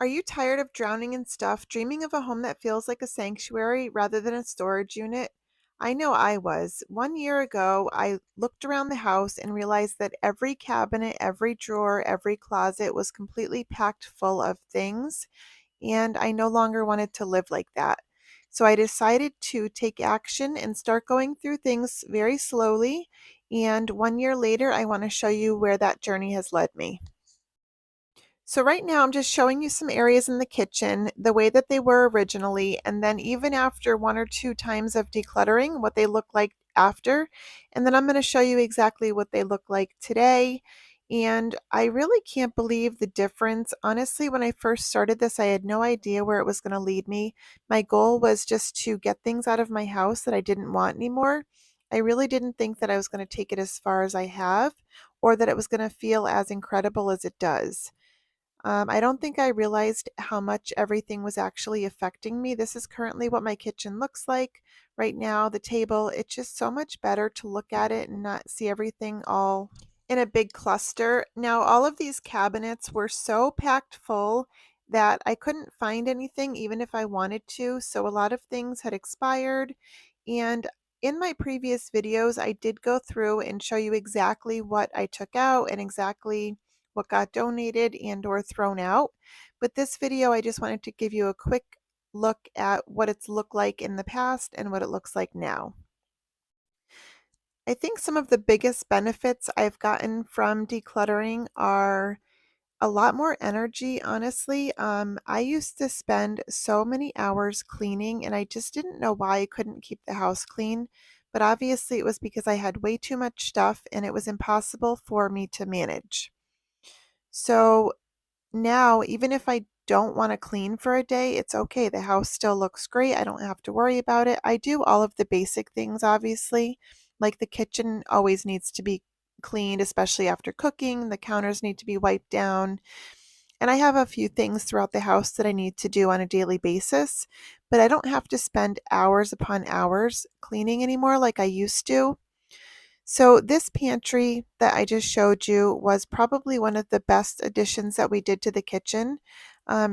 Are you tired of drowning in stuff, dreaming of a home that feels like a sanctuary rather than a storage unit? I know I was. 1 year ago, I looked around the house and realized that every cabinet, every drawer, every closet was completely packed full of things, and I no longer wanted to live like that. So I decided to take action and start going through things very slowly. And 1 year later, I want to show you where that journey has led me. So right now I'm just showing you some areas in the kitchen the way that they were originally, and then even after one or two times of decluttering, what they look like after. And then I'm going to show you exactly what they look like today. And I really can't believe the difference. Honestly, when I first started this, I had no idea where it was going to lead me. My goal was just to get things out of my house that I didn't want anymore. I really didn't think that I was going to take it as far as I have, or that it was going to feel as incredible as it does. I don't think I realized how much everything was actually affecting me. This is currently what my kitchen looks like right now. The table, it's just so much better to look at it and not see everything all in a big cluster. Now, all of these cabinets were so packed full that I couldn't find anything even if I wanted to. So a lot of things had expired. And in my previous videos, I did go through and show you exactly what I took out and exactly what got donated and or thrown out. But this video, I just wanted to give you a quick look at what it's looked like in the past and what it looks like now. I think some of the biggest benefits I've gotten from decluttering are a lot more energy, honestly. I used to spend so many hours cleaning and I just didn't know why I couldn't keep the house clean. But obviously it was because I had way too much stuff and it was impossible for me to manage. So now, even if I don't want to clean for a day, it's okay. The house still looks great. I don't have to worry about it. I do all of the basic things, obviously. Like the kitchen always needs to be cleaned, especially after cooking. The counters need to be wiped down. And I have a few things throughout the house that I need to do on a daily basis, but I don't have to spend hours upon hours cleaning anymore like I used to. So this pantry that I just showed you was probably one of the best additions that we did to the kitchen,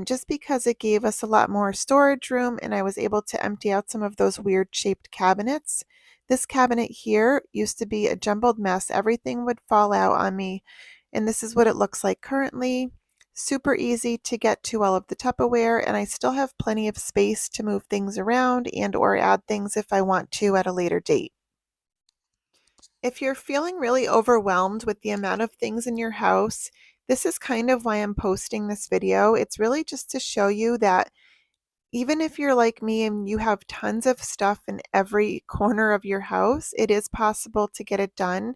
just because it gave us a lot more storage room and I was able to empty out some of those weird shaped cabinets. This cabinet here used to be a jumbled mess. Everything would fall out on me, and this is what it looks like currently. Super easy to get to all of the Tupperware, and I still have plenty of space to move things around and or add things if I want to at a later date. If you're feeling really overwhelmed with the amount of things in your house, this is kind of why I'm posting this video. It's really just to show you that even if you're like me and you have tons of stuff in every corner of your house, it is possible to get it done.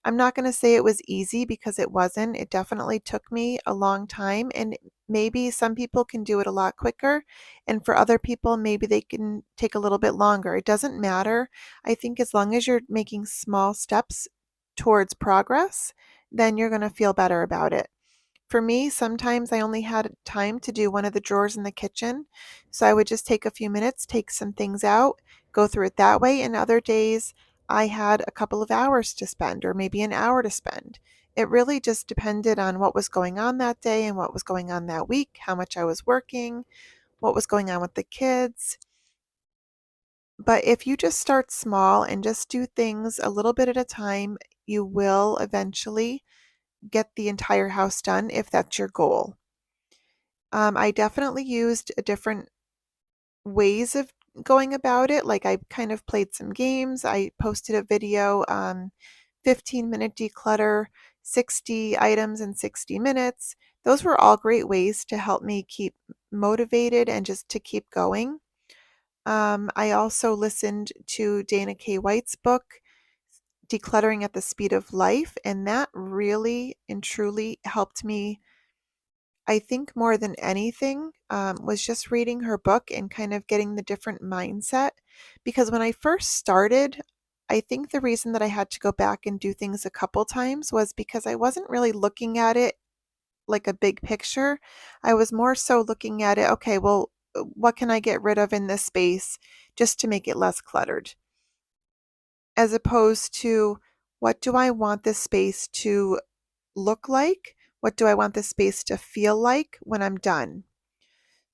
I'm not going to say it was easy because it wasn't. It definitely took me a long time, and maybe some people can do it a lot quicker, and for other people, maybe they can take a little bit longer. It doesn't matter. I think as long as you're making small steps towards progress, then you're going to feel better about it. For me, sometimes I only had time to do one of the drawers in the kitchen, so I would just take a few minutes, take some things out, go through it that way, and other days I had a couple of hours to spend or maybe an hour to spend. It really just depended on what was going on that day and what was going on that week, how much I was working, what was going on with the kids. But if you just start small and just do things a little bit at a time, you will eventually get the entire house done if that's your goal. I definitely used a different ways of going about it. Like I kind of played some games. I posted a video, 15-minute declutter, 60 items in 60 minutes. Those were all great ways to help me keep motivated and just to keep going. I also listened to Dana K. White's book, Decluttering at the Speed of Life, and that really and truly helped me. I think more than anything, was just reading her book and kind of getting the different mindset. Because when I first started, I think the reason that I had to go back and do things a couple times was because I wasn't really looking at it like a big picture. I was more so looking at it, okay, well, what can I get rid of in this space just to make it less cluttered? As opposed to what do I want this space to look like? What do I want this space to feel like when I'm done?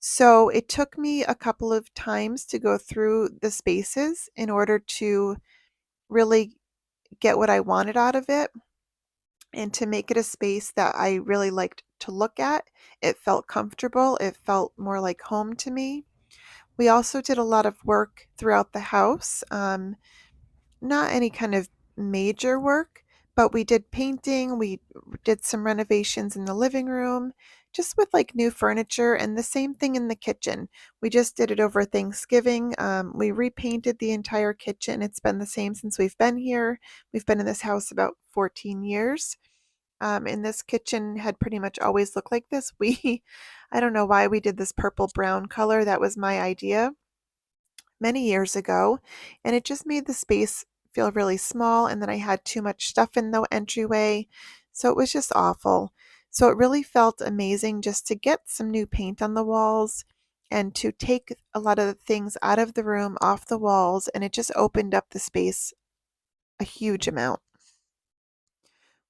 So it took me a couple of times to go through the spaces in order to really get what I wanted out of it and to make it a space that I really liked to look at. It felt comfortable, it felt more like home to me. We also did a lot of work throughout the house. Not any kind of major work, but we did painting, we did some renovations in the living room, just with like new furniture, and the same thing in the kitchen. We just did it over Thanksgiving. We repainted the entire kitchen. It's been the same since we've been here. We've been in this house about 14 years. And this kitchen had pretty much always looked like this. I don't know why we did this purple brown color. That was my idea many years ago, and it just made the space feel really small, and then I had too much stuff in the entryway, so it was just awful. So it really felt amazing just to get some new paint on the walls and to take a lot of the things out of the room off the walls, and it just opened up the space a huge amount.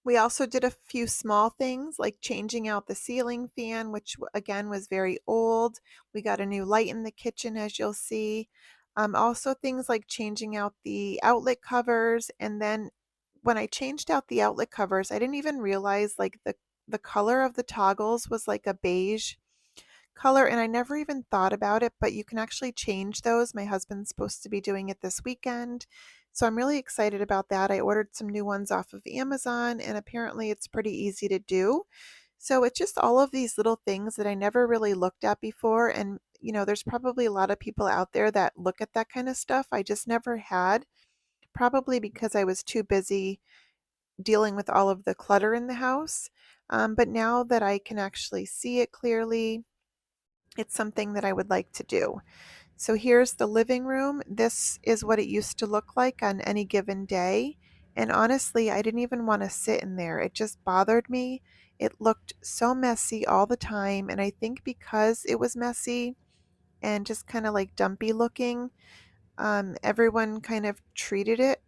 We also did a few small things like changing out the ceiling fan, which again was very old. We got a new light in the kitchen, as you'll see. Also, things like changing out the outlet covers. And then when I changed out the outlet covers, I didn't even realize like the color of the toggles was like a beige color, and I never even thought about it, but you can actually change those. My husband's supposed to be doing it this weekend, so I'm really excited about that. I ordered some new ones off of Amazon, and apparently it's pretty easy to do. So it's just all of these little things that I never really looked at before, and there's probably a lot of people out there that look at that kind of stuff. I just never had, probably because I was too busy dealing with all of the clutter in the house. But now that I can actually see it clearly, it's something that I would like to do. So here's the living room. This is what it used to look like on any given day. And honestly, I didn't even want to sit in there. It just bothered me. It looked so messy all the time. And I think because it was messy and just kind of like dumpy looking, everyone kind of treated it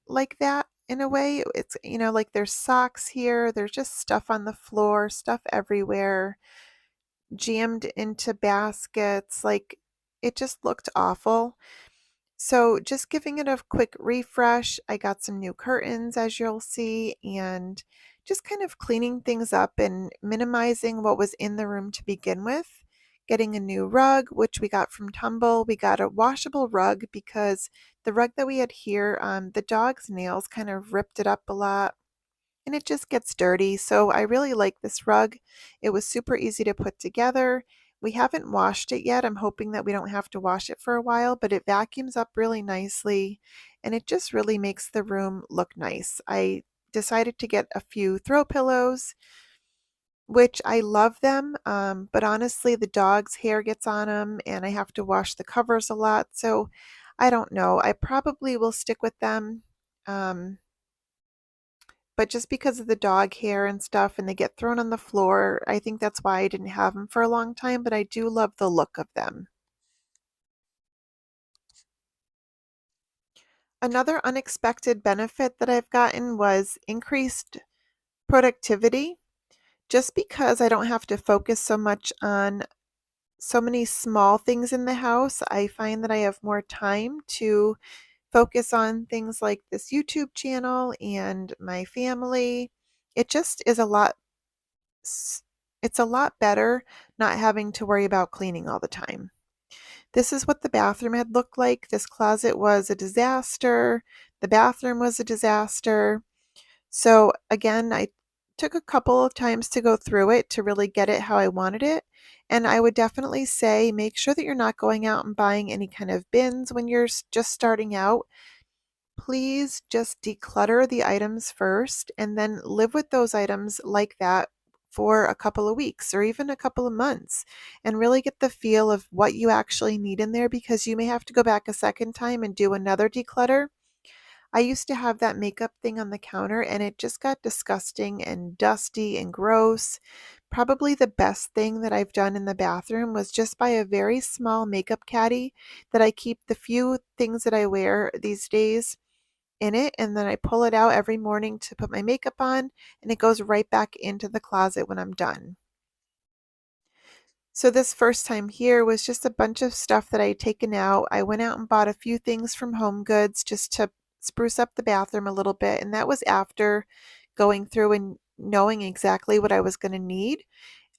like that in a way. It's, like there's socks here, there's just stuff on the floor, stuff everywhere, jammed into baskets. Like it just looked awful. So just giving it a quick refresh. I got some new curtains, as you'll see, and just kind of cleaning things up and minimizing what was in the room to begin with. Getting a new rug, which we got from Tumble. We got a washable rug because the rug that we had here, the dog's nails kind of ripped it up a lot and it just gets dirty. So I really like this rug. It was super easy to put together. We haven't washed it yet. I'm hoping that we don't have to wash it for a while, but it vacuums up really nicely and it just really makes the room look nice. I decided to get a few throw pillows, which I love them, but honestly, the dog's hair gets on them and I have to wash the covers a lot. So I don't know. I probably will stick with them. Um, but just because of the dog hair and stuff and they get thrown on the floor, I think that's why I didn't have them for a long time, but I do love the look of them. Another unexpected benefit that I've gotten was increased productivity. Just because I don't have to focus so much on so many small things in the house, I find that I have more time to focus on things like this YouTube channel and my family. It just is a lot s- it's a lot better not having to worry about cleaning all the time. This is what the bathroom had looked like. This closet was a disaster. The bathroom was a disaster. So again, I took a couple of times to go through it to really get it how I wanted it. And I would definitely say make sure that you're not going out and buying any kind of bins when you're just starting out. Please just declutter the items first and then live with those items like that for a couple of weeks or even a couple of months and really get the feel of what you actually need in there, because you may have to go back a second time and do another declutter. I used to have that makeup thing on the counter and it just got disgusting and dusty and gross. Probably the best thing that I've done in the bathroom was just buy a very small makeup caddy that I keep the few things that I wear these days in it, and then I pull it out every morning to put my makeup on, and it goes right back into the closet when I'm done. So this first time here was just a bunch of stuff that I had taken out. I went out and bought a few things from Home Goods just to spruce up the bathroom a little bit, and that was after going through and knowing exactly what I was going to need.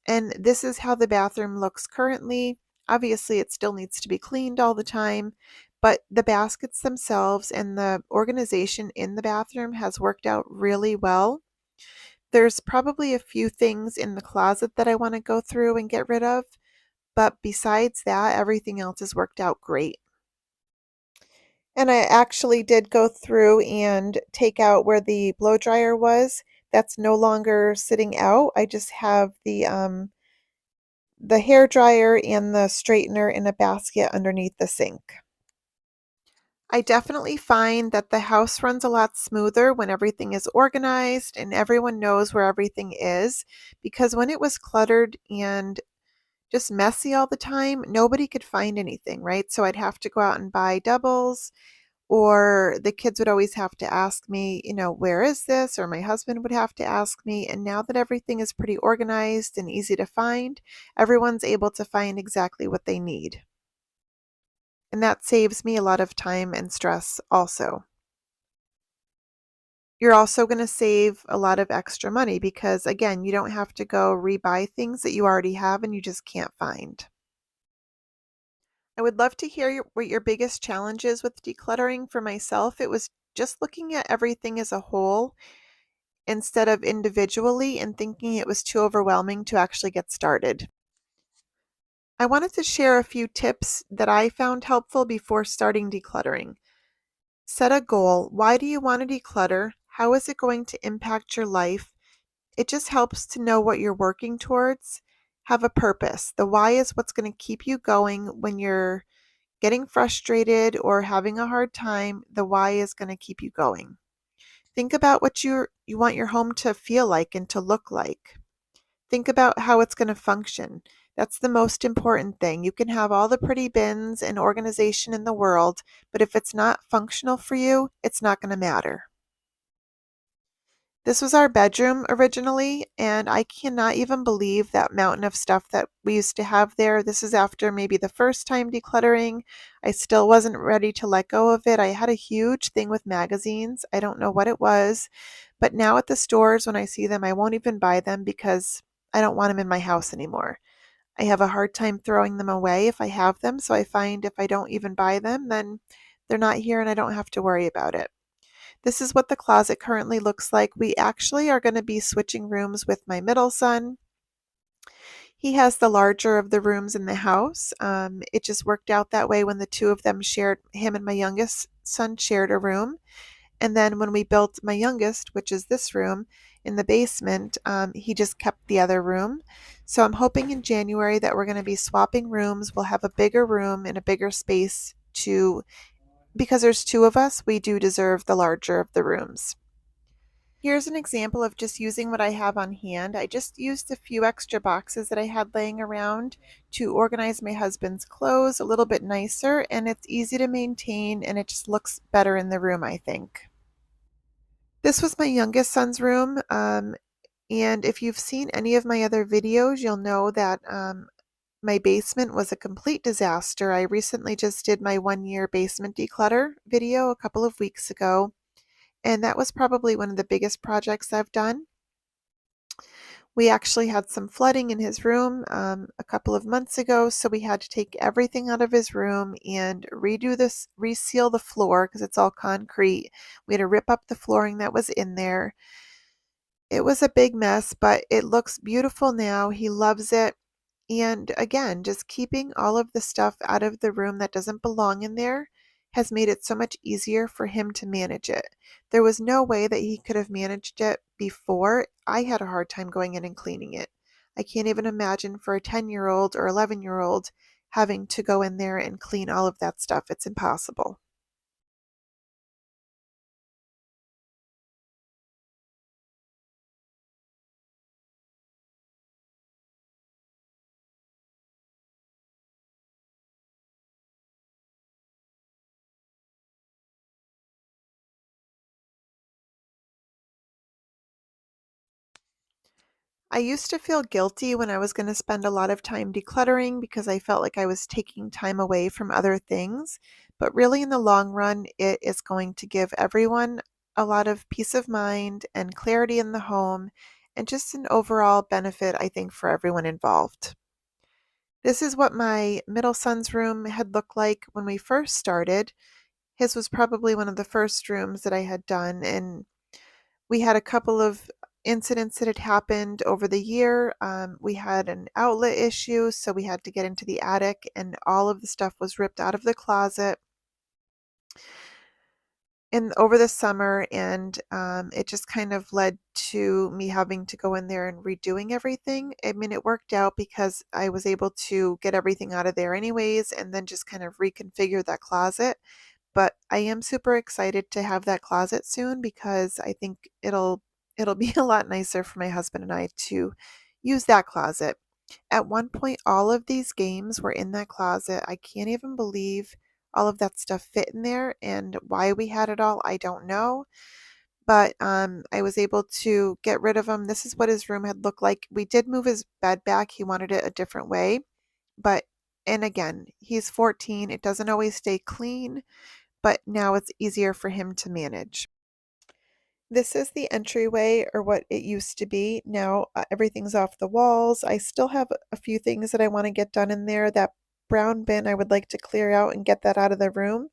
And this is how the bathroom looks currently. Obviously, it still needs to be cleaned all the time, but the baskets themselves and the organization in the bathroom has worked out really well. There's probably a few things in the closet that I want to go through and get rid of, but besides that, everything else has worked out great. And I actually did go through and take out where the blow dryer was. That's no longer sitting out. I just have the hair dryer and the straightener in a basket underneath the sink. I definitely find that the house runs a lot smoother when everything is organized and everyone knows where everything is, because when it was cluttered and just messy all the time, nobody could find anything, right? So I'd have to go out and buy doubles, or the kids would always have to ask me, where is this? Or my husband would have to ask me. And now that everything is pretty organized and easy to find, everyone's able to find exactly what they need. And that saves me a lot of time and stress also. You're also going to save a lot of extra money because, again, you don't have to go rebuy things that you already have and you just can't find. I would love to hear what your biggest challenge is with decluttering. For myself, it was just looking at everything as a whole instead of individually and thinking it was too overwhelming to actually get started. I wanted to share a few tips that I found helpful before starting decluttering. Set a goal. Why do you want to declutter? How is it going to impact your life? It just helps to know what you're working towards. Have a purpose. The why is what's going to keep you going when you're getting frustrated or having a hard time. The why is going to keep you going. Think about what you want your home to feel like and to look like. Think about how it's going to function. That's the most important thing. You can have all the pretty bins and organization in the world, but if it's not functional for you, it's not going to matter. This was our bedroom originally, and I cannot even believe that mountain of stuff that we used to have there. This is after maybe the first time decluttering. I still wasn't ready to let go of it. I had a huge thing with magazines. I don't know what it was, but now at the stores, when I see them, I won't even buy them because I don't want them in my house anymore. I have a hard time throwing them away if I have them, so I find if I don't even buy them, then they're not here and I don't have to worry about it. This is what the closet currently looks like. We actually are going to be switching rooms with my middle son. He has the larger of the rooms in the house. It just worked out that way when the two of them shared, him and my youngest son shared a room. And then when we built my youngest, which is this room in the basement, he just kept the other room. So I'm hoping in January that we're going to be swapping rooms. We'll have a bigger room and a bigger space to, because there's two of us, we do deserve the larger of the rooms. Here's an example of just using what I have on hand. I just used a few extra boxes that I had laying around to organize my husband's clothes a little bit nicer, and it's easy to maintain and it just looks better in the room, I think. This was my youngest son's room, and if you've seen any of my other videos, you'll know that my basement was a complete disaster. I recently just did my 1 year basement declutter video a couple of weeks ago, and that was probably one of the biggest projects I've done. We actually had some flooding in his room a couple of months ago, so we had to take everything out of his room and redo this, reseal the floor because it's all concrete. We had to rip up the flooring that was in there. It was a big mess, but it looks beautiful now. He loves it. And again, just keeping all of the stuff out of the room that doesn't belong in there has made it so much easier for him to manage it. There was no way that he could have managed it before. I had a hard time going in and cleaning it. I can't even imagine for a 10-year-old or 11-year-old having to go in there and clean all of that stuff. It's impossible. I used to feel guilty when I was going to spend a lot of time decluttering because I felt like I was taking time away from other things. But really, in the long run, it is going to give everyone a lot of peace of mind and clarity in the home and just an overall benefit, I think, for everyone involved. This is what my middle son's room had looked like when we first started. His was probably one of the first rooms that I had done, and we had a couple of incidents that had happened over the year. We had an outlet issue, so we had to get into the attic, and all of the stuff was ripped out of the closet in over the summer, and it just kind of led to me having to go in there and redoing everything. I mean, it worked out because I was able to get everything out of there anyways, and then just kind of reconfigure that closet. But I am super excited to have that closet soon because I think it'll be a lot nicer for my husband and I to use that closet. At one point, all of these games were in that closet. I can't even believe all of that stuff fit in there, and why we had it all, I don't know. But I was able to get rid of them. This is what his room had looked like. We did move his bed back. He wanted it a different way, but and again, he's 14. It doesn't always stay clean, but now it's easier for him to manage. This is the entryway, or what it used to be. Now everything's off the walls. I still have a few things that I want to get done in there. That brown bin I would like to clear out and get that out of the room.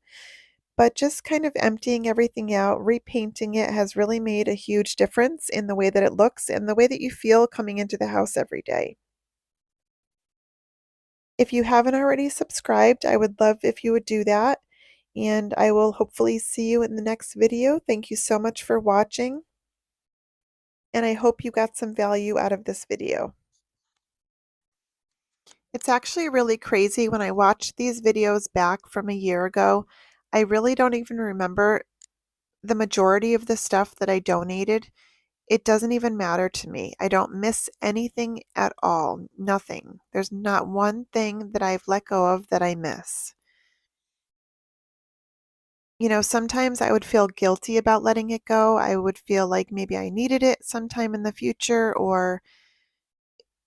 But just kind of emptying everything out, repainting it has really made a huge difference in the way that it looks and the way that you feel coming into the house every day. If you haven't already subscribed, I would love if you would do that. And I will hopefully see you in the next video. Thank you so much for watching, and I hope you got some value out of this video. It's actually really crazy when I watch these videos back from a year ago. I really don't even remember the majority of the stuff that I donated. It doesn't even matter to me. I don't miss anything at all. Nothing. There's not one thing that I've let go of that I miss. Sometimes I would feel guilty about letting it go. I would feel like maybe I needed it sometime in the future, or,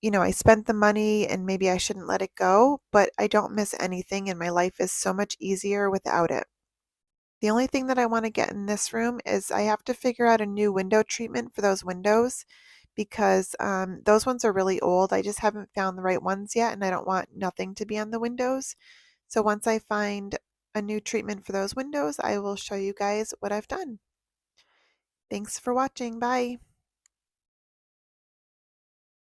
I spent the money and maybe I shouldn't let it go, but I don't miss anything and my life is so much easier without it. The only thing that I want to get in this room is I have to figure out a new window treatment for those windows because those ones are really old. I just haven't found the right ones yet, and I don't want nothing to be on the windows. So once I find a new treatment for those windows, I will show you guys what I've done. Thanks for watching. Bye.